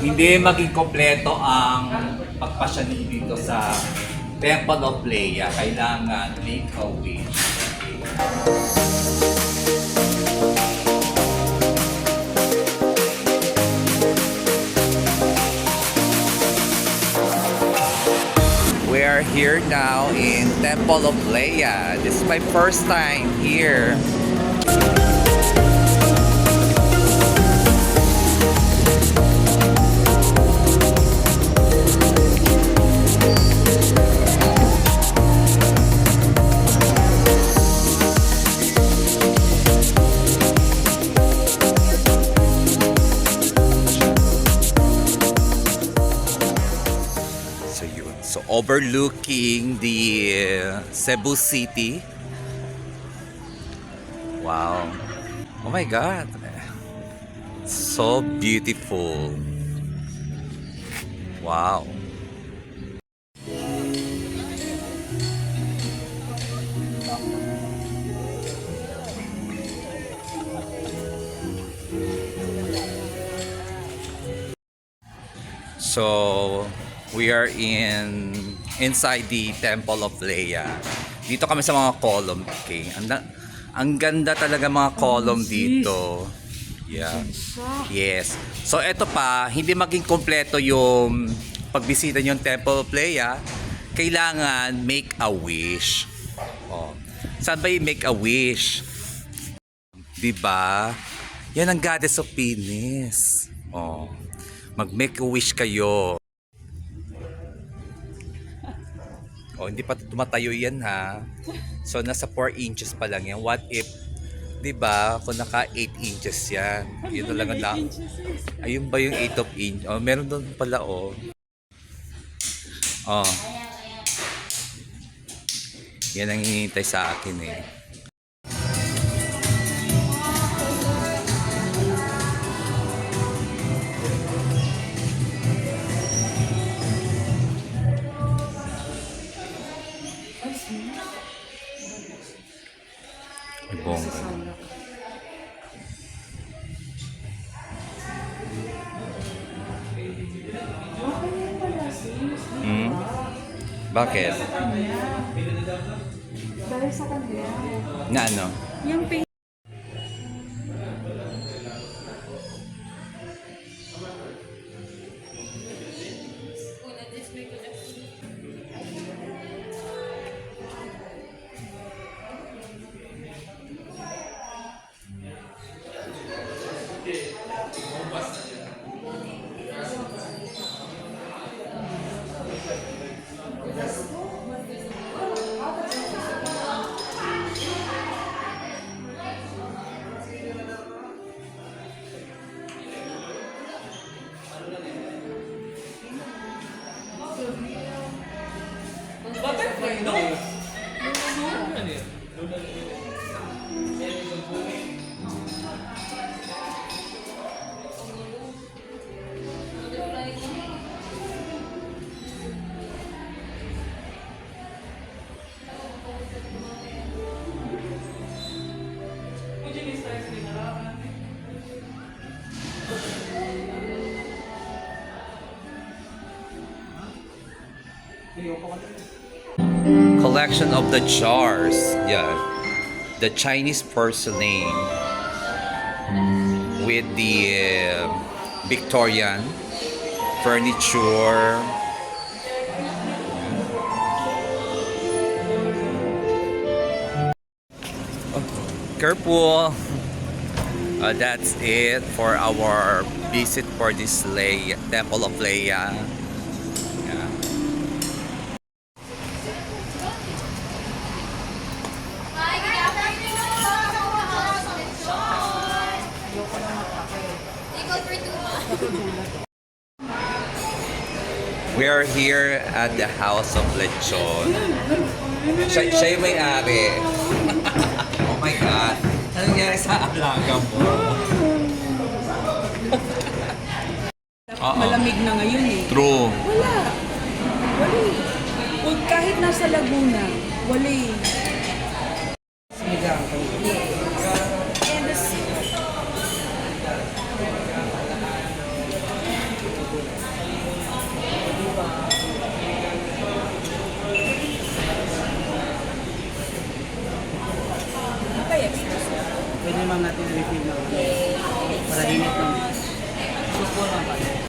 Hindi maging kompleto ang pagpasyali dito sa Temple of Leia. Kailangan make a wish. We are here now in Temple of Leia. This is my first time here. So overlooking the Cebu City. Wow. Oh my God. So beautiful. Wow. So we are inside the Temple of Leia. Dito kami sa mga column, okay? Ang ganda talaga mga column dito. Yeah. Yes. So eto pa, hindi maging kompleto yung pagbisita niyo ng Temple of Leia, kailangan make a wish. Oh. Saan ba yung make a wish? 'Di ba? Yan ang goddess of penis. Oh. Mag-make a wish kayo. Oh, hindi pa tumatayo yan ha. So nasa 4 inches pa lang yan. What if, 'di ba? Kung naka 8 inches yan. Yun talaga na. Ayun ba yung 8 of inch? Oh, meron doon pala oh. Oh. Yan ang hinihintay sa akin eh. Bongga. Bakit? Dahil sa kanya. Na ano? Yung pink. Collection of the jars. Yeah. The Chinese porcelain with the Victorian furniture. Careful. That's it for our visit for this Temple of Leia. Yeah. We are here at the House of Lechon. Siya yung may-ari. Oh my God. Ano nangyari sa alaga mo? Malamig na ngayon eh. True. Wala. Wala eh. Huwag kahit nasa Laguna. Wala eh. And Pwede ma'am natin refill na para init lang. Supo lang pa.